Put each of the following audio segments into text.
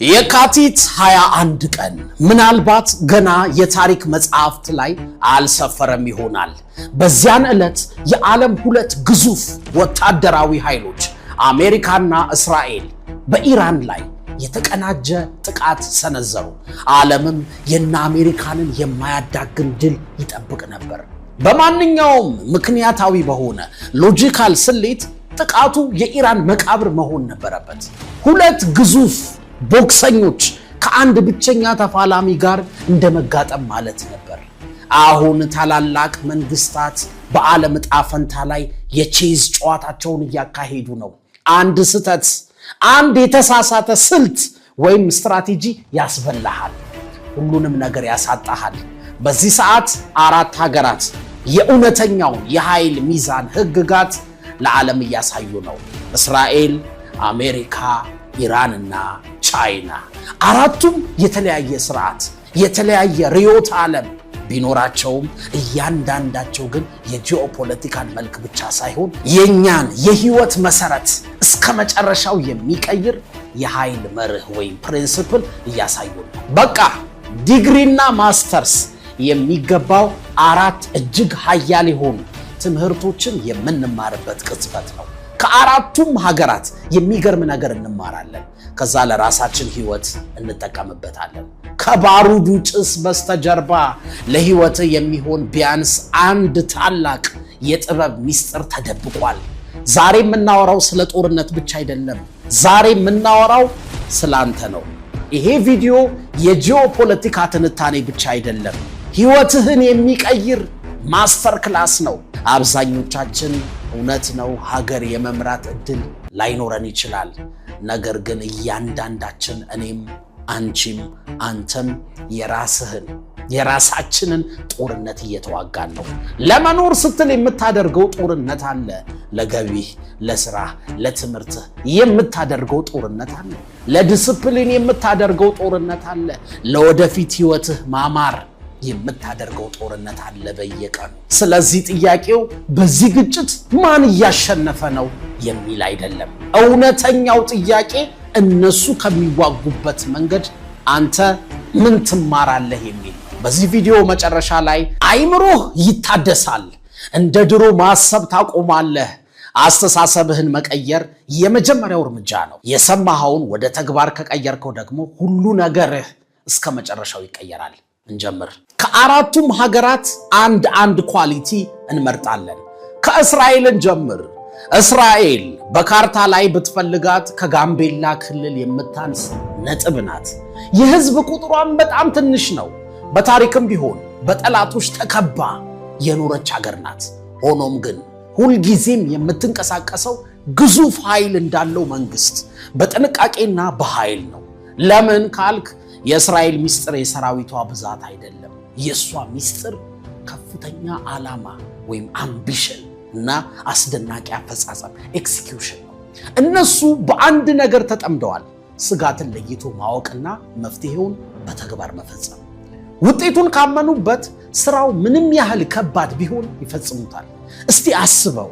የካቲት 21 ቀን ምናልባት ገና የታሪክ መጽሐፍት ላይ አልሰፈረም ይሆናል። በዚያን ዕለት የዓለም ሁለት ግዙፍ ወታደራዊ ኃይሎች አሜሪካና እስራኤል በኢራን ላይ የተቀናጀ ጥቃት ሰነዘሩ። ዓለምም የና አሜሪካንን የማያዳግም ድል ይጠብቅ ነበር። በማንኛውም ምክንያታዊ በሆነ ሎጂካል ስሌት ጥቃቱ የኢራን መቃብር መሆን ነበረበት። ሁለት ግዙፍ ቦክሰኞች ከአንድ ብቸኛ ተፋላሚ ጋር እንደመጋጠም ማለት ነበር። አሁን ታላላቅ መንግስታት በዓለም ዕጣ ፈንታ ላይ የቼዝ ጨዋታቸውን እያካሄዱ ነው። አንድ ስህተት፣ አንድ የተሳሳተ ስልት ወይም ስትራቴጂ ያስበላሃል፣ ሁሉንም ነገር ያሳጣሃል። በዚህ ሰዓት አራት ሀገራት የእውነተኛውን የኃይል ሚዛን ህግጋት ለዓለም እያሳዩ ነው። እስራኤል፣ አሜሪካ፣ ኢራንና ቻይና። አራቱም የተለያየ ስርዓት፣ የተለያየ ርዕዮተ ዓለም ቢኖራቸውም እያንዳንዳቸው ግን የጂኦፖለቲካል መልክ ብቻ ሳይሆን የኛን የህይወት መሰረት እስከ መጨረሻው የሚቀይር የኃይል መርህ ወይም ፕሪንሲፕል እያሳዩ ነው። በቃ ዲግሪና ማስተርስ የሚገባው አራት እጅግ ኃያል የሆኑ ትምህርቶችን የምንማርበት ቅጽበት ነው። ከአራቱም ሀገራት የሚገርም ነገር እንማራለን። ከዛ ለራሳችን ህይወት እንጠቀምበታለን። ከባሩዱ ጭስ በስተጀርባ ለህይወት የሚሆን ቢያንስ አንድ ታላቅ የጥበብ ሚስጥር ተደብቋል። ዛሬ የምናወራው ስለ ጦርነት ብቻ አይደለም። ዛሬ የምናወራው ስላንተ ነው። ይሄ ቪዲዮ የጂኦፖለቲካ ትንታኔ ብቻ አይደለም፣ ህይወትህን የሚቀይር ማስተር ክላስ ነው። አብዛኞቻችን እውነት ነው ሀገር የመምራት እድል ላይኖረን ይችላል። ነገር ግን እያንዳንዳችን እኔም፣ አንቺም፣ አንተም የራሳችንን ጦርነት እየተዋጋን ነው። ለመኖር ስትል የምታደርገው ጦርነት አለ። ለገቢህ፣ ለስራ፣ ለትምህርትህ የምታደርገው ጦርነት አለ። ለዲስፕሊን የምታደርገው ጦርነት አለ። ለወደፊት ህይወትህ ማማር የምታደርገው ጦርነት አለ በየቀኑ። ስለዚህ ጥያቄው በዚህ ግጭት ማን እያሸነፈ ነው የሚል አይደለም። እውነተኛው ጥያቄ እነሱ ከሚዋጉበት መንገድ አንተ ምን ትማራለህ የሚል። በዚህ ቪዲዮ መጨረሻ ላይ አይምሮህ ይታደሳል፣ እንደ ድሮ ማሰብ ታቆማለህ። አስተሳሰብህን መቀየር የመጀመሪያው እርምጃ ነው። የሰማኸውን ወደ ተግባር ከቀየርከው ደግሞ ሁሉ ነገርህ እስከ መጨረሻው ይቀየራል። እንጀምር። ከአራቱም ሀገራት አንድ ኳሊቲ እንመርጣለን። ከእስራኤልን ጀምር። እስራኤል በካርታ ላይ ብትፈልጋት ከጋምቤላ ክልል የምታንስ ነጥብ ናት። የህዝብ ቁጥሯን በጣም ትንሽ ነው። በታሪክም ቢሆን በጠላቶች ተከባ የኖረች ሀገር ናት። ሆኖም ግን ሁልጊዜም የምትንቀሳቀሰው ግዙፍ ኃይል እንዳለው መንግስት በጥንቃቄና በኃይል ነው። ለምን ካልክ የእስራኤል ሚስጥር የሰራዊቷ ብዛት አይደለም። የእሷ ሚስጥር ከፍተኛ ዓላማ ወይም አምቢሽን እና አስደናቂ አፈጻጸም ኤክስኪዩሽን ነው። እነሱ በአንድ ነገር ተጠምደዋል፣ ስጋትን ለይቶ ማወቅና መፍትሄውን በተግባር መፈጸም። ውጤቱን ካመኑበት ስራው ምንም ያህል ከባድ ቢሆን ይፈጽሙታል። እስቲ አስበው፣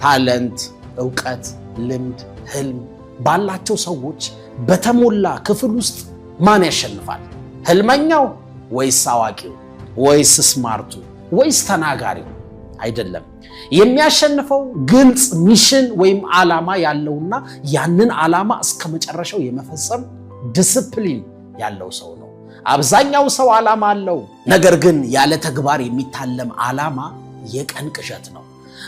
ታለንት፣ ዕውቀት፣ ልምድ፣ ህልም ባላቸው ሰዎች በተሞላ ክፍል ውስጥ ማን ያሸንፋል? ህልመኛው ወይስ አዋቂው ወይስ ስማርቱ ወይስ ተናጋሪው? አይደለም። የሚያሸንፈው ግልጽ ሚሽን ወይም ዓላማ ያለውና ያንን ዓላማ እስከ መጨረሻው የመፈጸም ዲስፕሊን ያለው ሰው ነው። አብዛኛው ሰው ዓላማ አለው፣ ነገር ግን ያለ ተግባር የሚታለም ዓላማ የቀን ቅዠት ነው።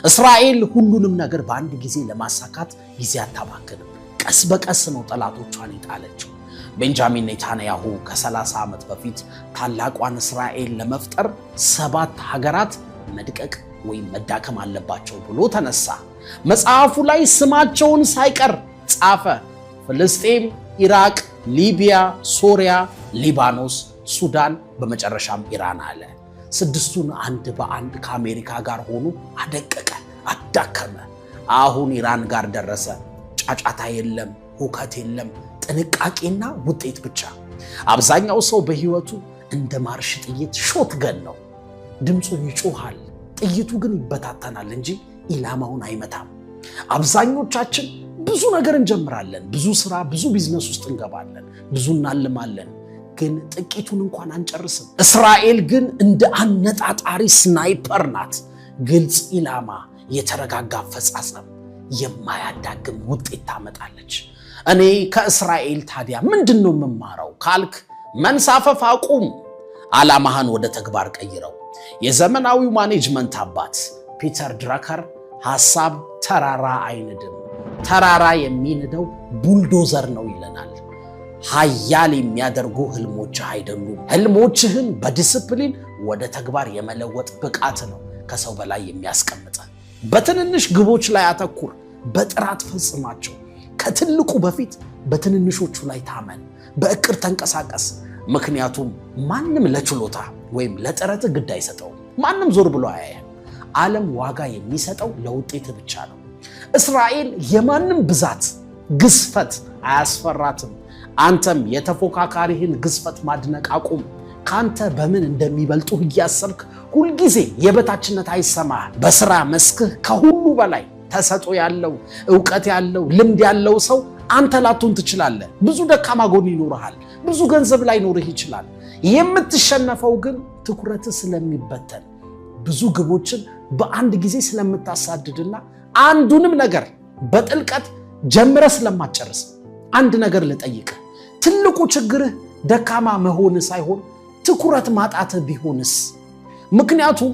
እስራኤል ሁሉንም ነገር በአንድ ጊዜ ለማሳካት ጊዜ አታባክንም። ቀስ በቀስ ነው ጠላቶቿን የጣለችው። ቤንጃሚን ኔታንያሁ ከ30 ዓመት በፊት ታላቋን እስራኤል ለመፍጠር 7 ሀገራት መድቀቅ ወይም መዳከም አለባቸው ብሎ ተነሳ። መጽሐፉ ላይ ስማቸውን ሳይቀር ጻፈ። ፍልስጤም፣ ኢራቅ፣ ሊቢያ፣ ሶሪያ፣ ሊባኖስ፣ ሱዳን፣ በመጨረሻም ኢራን አለ። ስድስቱን አንድ በአንድ ከአሜሪካ ጋር ሆኖ አደቀቀ፣ አዳከመ። አሁን ኢራን ጋር ደረሰ። ጫጫታ የለም፣ ሁከት የለም፣ ጥንቃቄና ውጤት ብቻ። አብዛኛው ሰው በህይወቱ እንደ ማርሽ ጥይት ሾትገን ነው። ድምፁ ይጮሃል፣ ጥይቱ ግን ይበታተናል እንጂ ኢላማውን አይመታም። አብዛኞቻችን ብዙ ብዙ ነገር እንጀምራለን፣ ብዙ ስራ፣ ብዙ ቢዝነስ ውስጥ እንገባለን፣ ብዙ እናልማለን፣ ግን ጥቂቱን እንኳን አንጨርስም። እስራኤል ግን እንደ አነጣጣሪ ስናይፐር ናት። ግልጽ ኢላማ፣ የተረጋጋ አፈጻጸም፣ የማያዳግም ውጤት ታመጣለች። እኔ ከእስራኤል ታዲያ ምንድነው የምማረው ካልክ፣ መንሳፈፍ አቁም፣ ዓላማህን ወደ ተግባር ቀይረው። የዘመናዊው ማኔጅመንት አባት ፒተር ድራከር ሐሳብ ተራራ አይንድም፣ ተራራ የሚንደው ቡልዶዘር ነው ይለናል። ኃያል የሚያደርጉ ህልሞችህ አይደሉም። ህልሞችህን በዲስፕሊን ወደ ተግባር የመለወጥ ብቃት ነው ከሰው በላይ የሚያስቀምጥ። በትንንሽ ግቦች ላይ አተኩር፣ በጥራት ፈጽማቸው። ከትልቁ በፊት በትንንሾቹ ላይ ታመን፣ በእቅድ ተንቀሳቀስ። ምክንያቱም ማንም ለችሎታ ወይም ለጥረት ግድ አይሰጠውም። ማንም ዞር ብሎ አያየም። ዓለም ዋጋ የሚሰጠው ለውጤት ብቻ ነው። እስራኤል የማንም ብዛት፣ ግዝፈት አያስፈራትም። አንተም የተፎካካሪህን ግዝፈት ማድነቅ አቁም። ካንተ በምን እንደሚበልጡ እያሰብክ ሁልጊዜ የበታችነት አይሰማህ። በስራ መስክህ ከሁሉ በላይ ተሰጥኦ ያለው፣ ዕውቀት ያለው፣ ልምድ ያለው ሰው አንተ ላትሆን ትችላለህ። ብዙ ደካማ ጎን ይኖርሃል። ብዙ ገንዘብ ላይኖርህ ይችላል። የምትሸነፈው ግን ትኩረትህ ስለሚበተን፣ ብዙ ግቦችን በአንድ ጊዜ ስለምታሳድድና አንዱንም ነገር በጥልቀት ጀምረህ ስለማትጨርስ። አንድ ነገር ልጠይቅህ፣ ትልቁ ችግርህ ደካማ መሆንህ ሳይሆን ትኩረት ማጣትህ ቢሆንስ? ምክንያቱም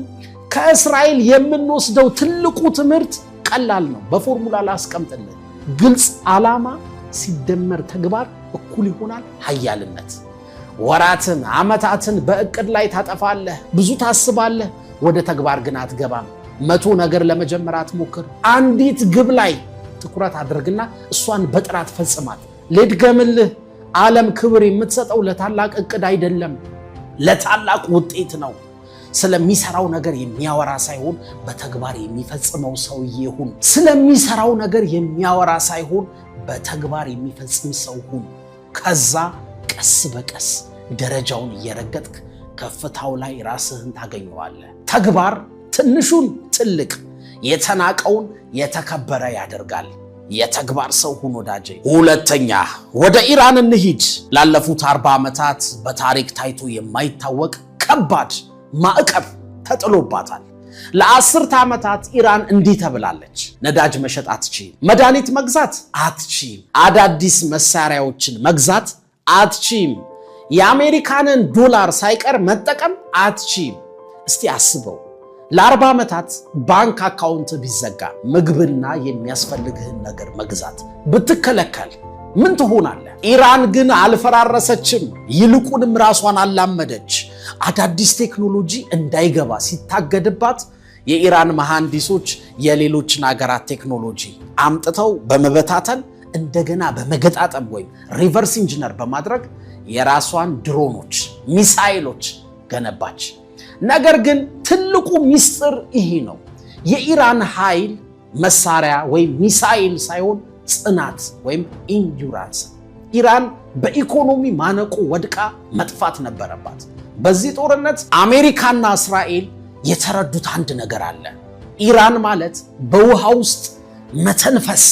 ከእስራኤል የምንወስደው ትልቁ ትምህርት ቀላል ነው። በፎርሙላ ላስቀምጥልህ። ግልጽ ዓላማ ሲደመር ተግባር እኩል ይሆናል ኃያልነት። ወራትን፣ ዓመታትን በእቅድ ላይ ታጠፋለህ። ብዙ ታስባለህ፣ ወደ ተግባር ግን አትገባም። 100 ነገር ለመጀመር አትሞክር። አንዲት ግብ ላይ ትኩረት አድርግና እሷን በጥራት ፈጽማት። ልድገምልህ፣ ዓለም ክብር የምትሰጠው ለታላቅ እቅድ አይደለም፣ ለታላቅ ውጤት ነው። ስለሚሰራው ነገር የሚያወራ ሳይሆን በተግባር የሚፈጽመው ሰውዬ ሁን። ስለሚሰራው ነገር የሚያወራ ሳይሆን በተግባር የሚፈጽም ሰው ሁን። ከዛ ቀስ በቀስ ደረጃውን እየረገጥክ ከፍታው ላይ ራስህን ታገኘዋለህ። ተግባር ትንሹን ትልቅ፣ የተናቀውን የተከበረ ያደርጋል። የተግባር ሰው ሁን ወዳጄ። ሁለተኛ፣ ወደ ኢራን እንሂድ። ላለፉት 40 ዓመታት በታሪክ ታይቶ የማይታወቅ ከባድ ማዕቀብ ተጥሎባታል። ለ10 ዓመታት ኢራን እንዲህ ተብላለች። ነዳጅ መሸጥ አትችልም፣ መድኃኒት መግዛት አትችልም፣ አዳዲስ መሳሪያዎችን መግዛት አትችልም፣ የአሜሪካንን ዶላር ሳይቀር መጠቀም አትችልም። እስቲ አስበው፣ ለ40 ዓመታት ባንክ አካውንት ቢዘጋ፣ ምግብና የሚያስፈልግህን ነገር መግዛት ብትከለከል ምን ትሆናለህ? ኢራን ግን አልፈራረሰችም፣ ይልቁንም ራሷን አላመደች። አዳዲስ ቴክኖሎጂ እንዳይገባ ሲታገድባት የኢራን መሐንዲሶች የሌሎችን ሀገራት ቴክኖሎጂ አምጥተው በመበታተን እንደገና በመገጣጠም ወይም ሪቨርስ ኢንጂነር በማድረግ የራሷን ድሮኖች፣ ሚሳይሎች ገነባች። ነገር ግን ትልቁ ሚስጥር ይሄ ነው። የኢራን ኃይል መሳሪያ ወይም ሚሳይል ሳይሆን ጽናት ወይም ኢንዱራንስ። ኢራን በኢኮኖሚ ማነቆ ወድቃ መጥፋት ነበረባት። በዚህ ጦርነት አሜሪካና እስራኤል የተረዱት አንድ ነገር አለ። ኢራን ማለት በውሃ ውስጥ መተንፈስ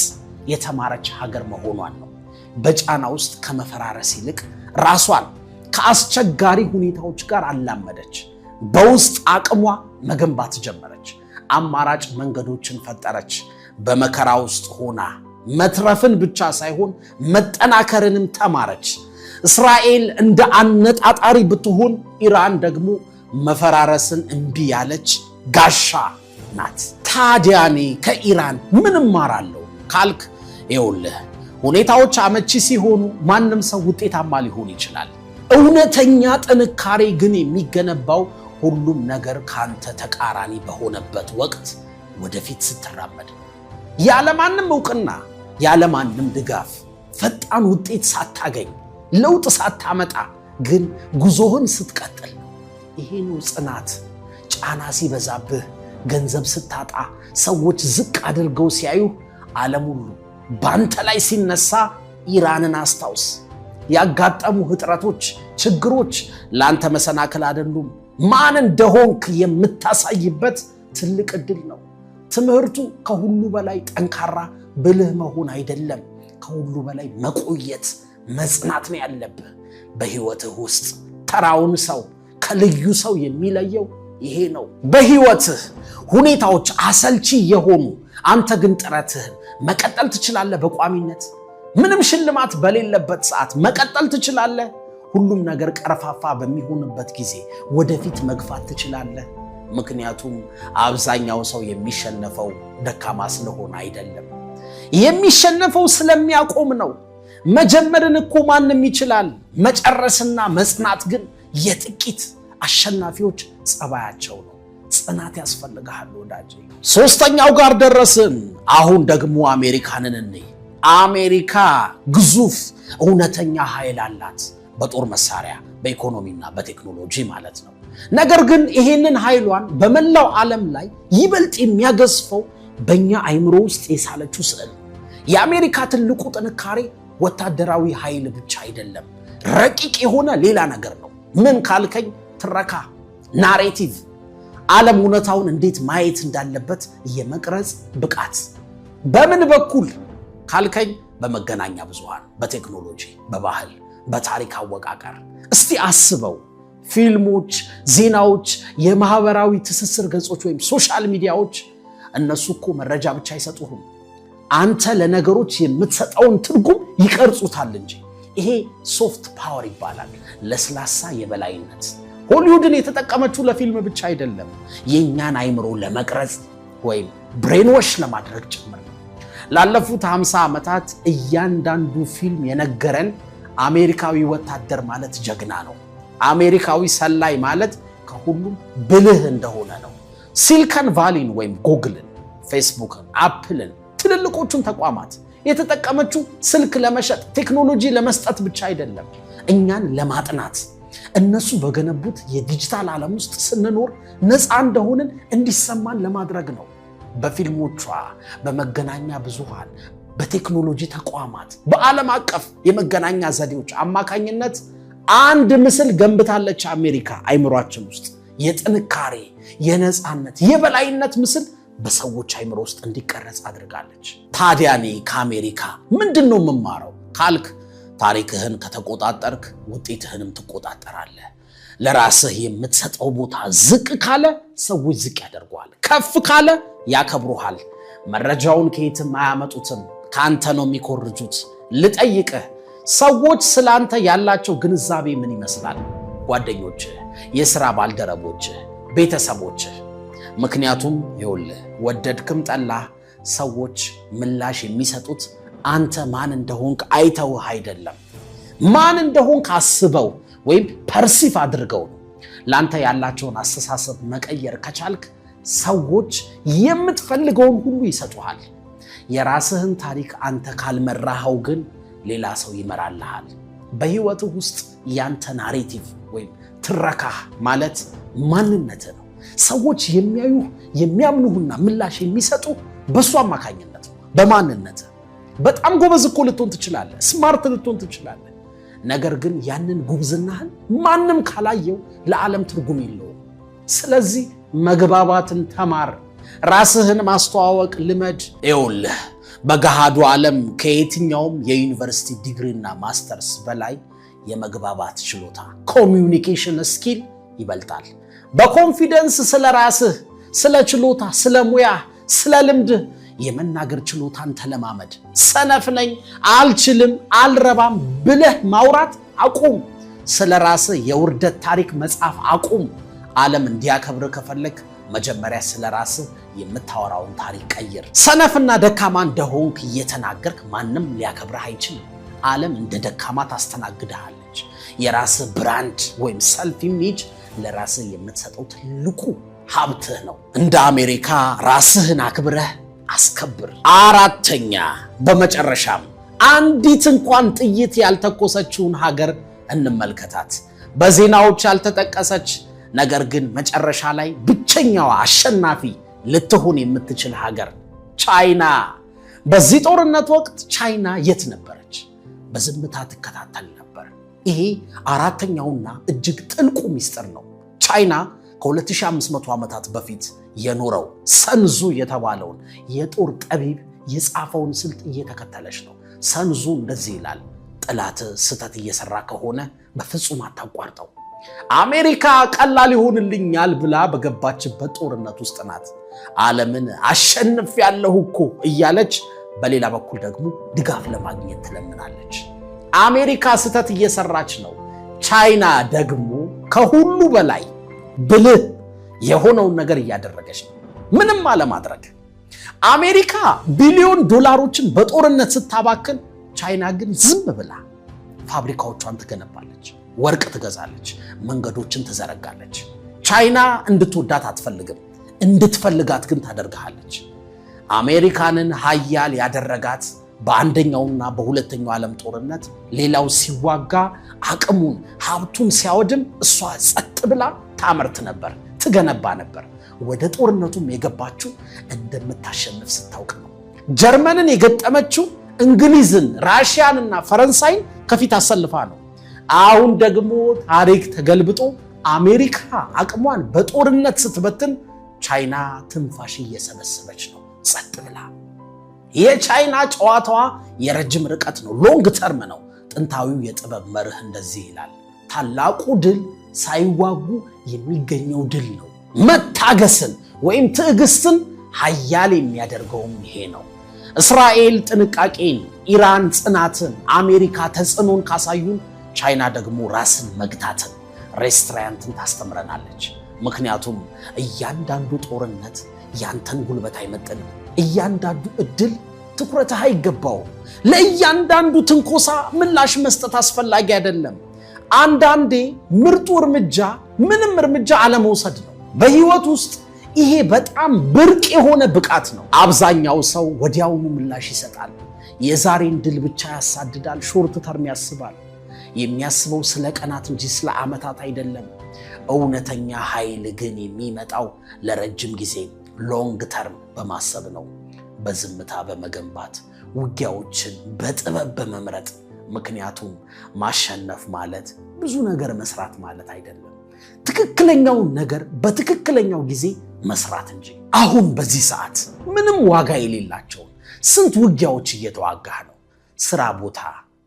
የተማረች ሀገር መሆኗን ነው። በጫና ውስጥ ከመፈራረስ ይልቅ ራሷን ከአስቸጋሪ ሁኔታዎች ጋር አላመደች። በውስጥ አቅሟ መገንባት ጀመረች። አማራጭ መንገዶችን ፈጠረች። በመከራ ውስጥ ሆና መትረፍን ብቻ ሳይሆን መጠናከርንም ተማረች። እስራኤል እንደ አነጣጣሪ ብትሆን፣ ኢራን ደግሞ መፈራረስን እምቢ ያለች ጋሻ ናት። ታዲያ እኔ ከኢራን ምን እማራለሁ ካልክ፣ ይኸውልህ፣ ሁኔታዎች አመቺ ሲሆኑ ማንም ሰው ውጤታማ ሊሆን ይችላል። እውነተኛ ጥንካሬ ግን የሚገነባው ሁሉም ነገር ካንተ ተቃራኒ በሆነበት ወቅት ወደፊት ስትራመድ፣ ያለማንም ዕውቅና ያለማንም ድጋፍ፣ ፈጣን ውጤት ሳታገኝ፣ ለውጥ ሳታመጣ ግን ጉዞህን ስትቀጥል። ይሄ ነው ጽናት። ጫና ሲበዛብህ፣ ገንዘብ ስታጣ፣ ሰዎች ዝቅ አድርገው ሲያዩ፣ ዓለም ሁሉ ባንተ ላይ ሲነሳ ኢራንን አስታውስ። ያጋጠሙ እጥረቶች፣ ችግሮች ላንተ መሰናክል አይደሉም። ማን እንደሆንክ የምታሳይበት ትልቅ ዕድል ነው። ትምህርቱ ከሁሉ በላይ ጠንካራ ብልህ መሆን አይደለም፣ ከሁሉ በላይ መቆየት መጽናት ነው ያለብህ። በህይወትህ ውስጥ ተራውን ሰው ከልዩ ሰው የሚለየው ይሄ ነው። በህይወትህ ሁኔታዎች አሰልቺ የሆኑ አንተ ግን ጥረትህን መቀጠል ትችላለህ። በቋሚነት ምንም ሽልማት በሌለበት ሰዓት መቀጠል ትችላለህ። ሁሉም ነገር ቀርፋፋ በሚሆንበት ጊዜ ወደፊት መግፋት ትችላለህ። ምክንያቱም አብዛኛው ሰው የሚሸነፈው ደካማ ስለሆነ አይደለም፣ የሚሸነፈው ስለሚያቆም ነው። መጀመርን እኮ ማንም ይችላል፣ መጨረስና መጽናት ግን የጥቂት አሸናፊዎች ጸባያቸው ነው። ጽናት ያስፈልግሃል ወዳጄ። ሶስተኛው ጋር ደረስን። አሁን ደግሞ አሜሪካንን እንይ። አሜሪካ ግዙፍ እውነተኛ ኃይል አላት፣ በጦር መሳሪያ፣ በኢኮኖሚና በቴክኖሎጂ ማለት ነው። ነገር ግን ይሄንን ኃይሏን በመላው ዓለም ላይ ይበልጥ የሚያገዝፈው በእኛ አይምሮ ውስጥ የሳለችው ስዕል ነው። የአሜሪካ ትልቁ ጥንካሬ ወታደራዊ ኃይል ብቻ አይደለም፣ ረቂቅ የሆነ ሌላ ነገር ነው። ምን ካልከኝ፣ ትረካ፣ ናሬቲቭ፣ ዓለም እውነታውን እንዴት ማየት እንዳለበት የመቅረጽ ብቃት። በምን በኩል ካልከኝ፣ በመገናኛ ብዙሃን፣ በቴክኖሎጂ፣ በባህል፣ በታሪክ አወቃቀር። እስቲ አስበው፣ ፊልሞች፣ ዜናዎች፣ የማህበራዊ ትስስር ገጾች ወይም ሶሻል ሚዲያዎች፣ እነሱ እኮ መረጃ ብቻ አይሰጡህም፣ አንተ ለነገሮች የምትሰጠውን ትርጉም ይቀርጹታል እንጂ። ይሄ ሶፍት ፓወር ይባላል፣ ለስላሳ የበላይነት። ሆሊውድን የተጠቀመችው ለፊልም ብቻ አይደለም፣ የእኛን አይምሮ ለመቅረጽ ወይም ብሬንዎሽ ለማድረግ ጭምር ነው። ላለፉት 50 ዓመታት እያንዳንዱ ፊልም የነገረን አሜሪካዊ ወታደር ማለት ጀግና ነው፣ አሜሪካዊ ሰላይ ማለት ከሁሉም ብልህ እንደሆነ ነው። ሲሊከን ቫሊን ወይም ጉግልን፣ ፌስቡክን፣ አፕልን፣ ትልልቆቹን ተቋማት የተጠቀመችው ስልክ ለመሸጥ ቴክኖሎጂ ለመስጠት ብቻ አይደለም፣ እኛን ለማጥናት። እነሱ በገነቡት የዲጂታል ዓለም ውስጥ ስንኖር ነፃ እንደሆንን እንዲሰማን ለማድረግ ነው። በፊልሞቿ፣ በመገናኛ ብዙሃን፣ በቴክኖሎጂ ተቋማት፣ በዓለም አቀፍ የመገናኛ ዘዴዎች አማካኝነት አንድ ምስል ገንብታለች አሜሪካ። አይምሯችን ውስጥ የጥንካሬ፣ የነፃነት፣ የበላይነት ምስል በሰዎች አይምሮ ውስጥ እንዲቀረጽ አድርጋለች። ታዲያ እኔ ከአሜሪካ ምንድን ነው የምማረው ካልክ፣ ታሪክህን ከተቆጣጠርክ ውጤትህንም ትቆጣጠራለህ። ለራስህ የምትሰጠው ቦታ ዝቅ ካለ ሰዎች ዝቅ ያደርጉሃል፣ ከፍ ካለ ያከብሩሃል። መረጃውን ከየትም አያመጡትም፣ ከአንተ ነው የሚኮርጁት። ልጠይቅህ፣ ሰዎች ስላንተ ያላቸው ግንዛቤ ምን ይመስላል? ጓደኞችህ፣ የሥራ ባልደረቦችህ፣ ቤተሰቦችህ። ምክንያቱም ይኸውልህ፣ ወደድክም ጠላህ ሰዎች ምላሽ የሚሰጡት አንተ ማን እንደሆንክ አይተውህ አይደለም፣ ማን እንደሆንክ አስበው ወይም ፐርሲቭ አድርገው ነው። ለአንተ ያላቸውን አስተሳሰብ መቀየር ከቻልክ ሰዎች የምትፈልገውን ሁሉ ይሰጡሃል። የራስህን ታሪክ አንተ ካልመራኸው ግን ሌላ ሰው ይመራልሃል። በህይወትህ ውስጥ ያንተ ናሬቲቭ ወይም ትረካህ ማለት ማንነትህ ነው። ሰዎች የሚያዩህ የሚያምኑህና ምላሽ የሚሰጡ በሱ አማካኝነት ነው፣ በማንነትህ። በጣም ጎበዝ እኮ ልትሆን ትችላለህ፣ ስማርት ልትሆን ትችላለህ። ነገር ግን ያንን ጉብዝናህን ማንም ካላየው ለዓለም ትርጉም የለውም። ስለዚህ መግባባትን ተማር፣ ራስህን ማስተዋወቅ ልመድ። ይኸውልህ፣ በገሃዱ ዓለም ከየትኛውም የዩኒቨርሲቲ ዲግሪና ማስተርስ በላይ የመግባባት ችሎታ ኮሚዩኒኬሽን ስኪል ይበልጣል። በኮንፊደንስ ስለ ራስህ፣ ስለ ችሎታ፣ ስለ ሙያ፣ ስለ ልምድህ የመናገር ችሎታን ተለማመድ። ሰነፍ ነኝ፣ አልችልም፣ አልረባም ብለህ ማውራት አቁም። ስለ ራስህ የውርደት ታሪክ መጻፍ አቁም። ዓለም እንዲያከብር ከፈለግ መጀመሪያ ስለ ራስህ የምታወራውን ታሪክ ቀይር። ሰነፍና ደካማ እንደሆንክ እየተናገርክ ማንም ሊያከብርህ አይችልም። ዓለም እንደ ደካማ ታስተናግድሃለች። የራስህ ብራንድ ወይም ሰልፍ ኢሜጅ ለራስህ የምትሰጠው ትልቁ ሀብትህ ነው። እንደ አሜሪካ ራስህን አክብረህ አስከብር። አራተኛ፣ በመጨረሻም አንዲት እንኳን ጥይት ያልተኮሰችውን ሀገር እንመልከታት። በዜናዎች ያልተጠቀሰች ነገር ግን መጨረሻ ላይ ብቸኛዋ አሸናፊ ልትሆን የምትችል ሀገር ቻይና። በዚህ ጦርነት ወቅት ቻይና የት ነበረች? በዝምታ ትከታተል ነበር። ይሄ አራተኛውና እጅግ ጥልቁ ሚስጥር ነው። ቻይና ከ2500 ዓመታት በፊት የኖረው ሰንዙ የተባለውን የጦር ጠቢብ የጻፈውን ስልት እየተከተለች ነው። ሰንዙ እንደዚህ ይላል፣ ጠላት ስተት እየሰራ ከሆነ በፍጹም አታቋርጠው። አሜሪካ ቀላል ይሆንልኛል ብላ በገባችበት ጦርነት ውስጥ ናት። ዓለምን አሸንፌያለሁ እኮ እያለች በሌላ በኩል ደግሞ ድጋፍ ለማግኘት ትለምናለች። አሜሪካ ስተት እየሰራች ነው። ቻይና ደግሞ ከሁሉ በላይ ብልህ የሆነውን ነገር እያደረገች ነው፣ ምንም አለማድረግ። አሜሪካ ቢሊዮን ዶላሮችን በጦርነት ስታባክን፣ ቻይና ግን ዝም ብላ ፋብሪካዎቿን ትገነባለች፣ ወርቅ ትገዛለች፣ መንገዶችን ትዘረጋለች። ቻይና እንድትወዳት አትፈልግም፣ እንድትፈልጋት ግን ታደርግሃለች። አሜሪካንን ሀያል ያደረጋት በአንደኛውና በሁለተኛው ዓለም ጦርነት ሌላው ሲዋጋ አቅሙን ሀብቱን ሲያወድም እሷ ጸጥ ብላ ታመርት ነበር፣ ትገነባ ነበር። ወደ ጦርነቱም የገባችው እንደምታሸንፍ ስታውቅ ነው። ጀርመንን የገጠመችው እንግሊዝን፣ ራሽያንና ፈረንሳይን ከፊት አሰልፋ ነው። አሁን ደግሞ ታሪክ ተገልብጦ አሜሪካ አቅሟን በጦርነት ስትበትን፣ ቻይና ትንፋሽ እየሰበሰበች ነው ጸጥ ብላ። የቻይና ጨዋታዋ የረጅም ርቀት ነው፣ ሎንግ ተርም ነው። ጥንታዊው የጥበብ መርህ እንደዚህ ይላል፣ ታላቁ ድል ሳይዋጉ የሚገኘው ድል ነው። መታገስን ወይም ትዕግስትን ኃያል የሚያደርገውም ይሄ ነው። እስራኤል ጥንቃቄን፣ ኢራን ጽናትን፣ አሜሪካ ተጽዕኖን ካሳዩን፣ ቻይና ደግሞ ራስን መግታትን፣ ሬስትራንትን ታስተምረናለች። ምክንያቱም እያንዳንዱ ጦርነት ያንተን ጉልበት አይመጥንም። እያንዳንዱ እድል ትኩረትህ አይገባውም። ለእያንዳንዱ ትንኮሳ ምላሽ መስጠት አስፈላጊ አይደለም። አንዳንዴ ምርጡ እርምጃ ምንም እርምጃ አለመውሰድ ነው። በህይወት ውስጥ ይሄ በጣም ብርቅ የሆነ ብቃት ነው። አብዛኛው ሰው ወዲያውኑ ምላሽ ይሰጣል። የዛሬን ድል ብቻ ያሳድዳል፣ ሾርት ተርም ያስባል። የሚያስበው ስለ ቀናት እንጂ ስለ ዓመታት አይደለም። እውነተኛ ኃይል ግን የሚመጣው ለረጅም ጊዜ ሎንግ ተርም በማሰብ ነው። በዝምታ በመገንባት ውጊያዎችን በጥበብ በመምረጥ። ምክንያቱም ማሸነፍ ማለት ብዙ ነገር መስራት ማለት አይደለም፣ ትክክለኛውን ነገር በትክክለኛው ጊዜ መስራት እንጂ። አሁን በዚህ ሰዓት ምንም ዋጋ የሌላቸውን ስንት ውጊያዎች እየተዋጋህ ነው። ስራ ቦታ፣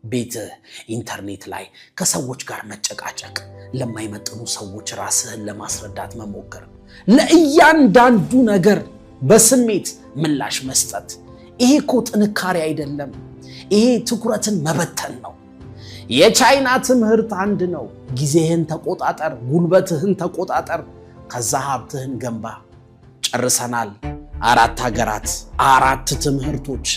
ቤትህ፣ ኢንተርኔት ላይ ከሰዎች ጋር መጨቃጨቅ፣ ለማይመጥኑ ሰዎች ራስህን ለማስረዳት መሞከር፣ ለእያንዳንዱ ነገር በስሜት ምላሽ መስጠት። ይሄ እኮ ጥንካሬ አይደለም፣ ይሄ ትኩረትን መበተን ነው። የቻይና ትምህርት አንድ ነው። ጊዜህን ተቆጣጠር፣ ጉልበትህን ተቆጣጠር፣ ከዛ ሀብትህን ገንባ። ጨርሰናል። 4 ሀገራት፣ 4 ትምህርቶች።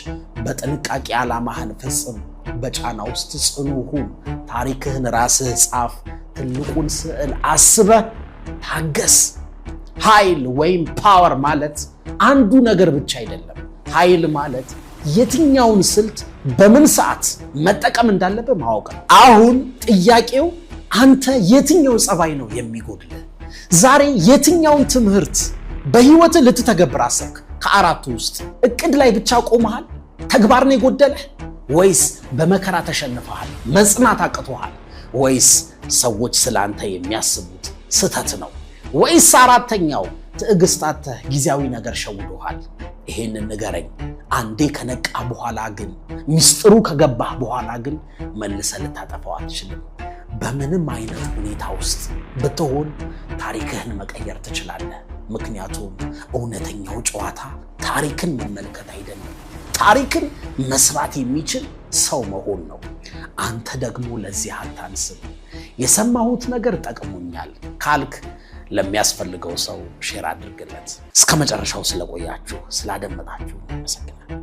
በጥንቃቄ ዓላማህን ፈጽም። በጫና ውስጥ ጽኑ ሁን። ታሪክህን ራስህ ጻፍ። ትልቁን ስዕል አስበህ ታገስ። ኃይል ወይም ፓወር ማለት አንዱ ነገር ብቻ አይደለም። ኃይል ማለት የትኛውን ስልት በምን ሰዓት መጠቀም እንዳለብህ ማወቅ ነው። አሁን ጥያቄው አንተ የትኛው ጸባይ ነው የሚጎድልህ? ዛሬ የትኛውን ትምህርት በህይወትህ ልትተገብር አሰብክ? ከአራቱ ውስጥ እቅድ ላይ ብቻ ቆመሃል? ተግባር ነው የጎደለህ? ወይስ በመከራ ተሸንፈሃል? መጽናት አቅቶሃል? ወይስ ሰዎች ስላንተ የሚያስቡት ስተት ነው? ወይስ አራተኛው ትዕግስታተህ ጊዜያዊ ነገር ሸውዶሃል? ይሄንን ንገረኝ። አንዴ ከነቃ በኋላ ግን ሚስጥሩ ከገባህ በኋላ ግን መልሰህ ልታጠፋው አትችልም። በምንም አይነት ሁኔታ ውስጥ ብትሆን ታሪክህን መቀየር ትችላለህ። ምክንያቱም እውነተኛው ጨዋታ ታሪክን መመልከት አይደለም፣ ታሪክን መስራት የሚችል ሰው መሆን ነው። አንተ ደግሞ ለዚህ አታንስም። የሰማሁት ነገር ጠቅሞኛል ካልክ ለሚያስፈልገው ሰው ሼር አድርግለት። እስከ መጨረሻው ስለቆያችሁ ስላደመጣችሁ አመሰግናለሁ።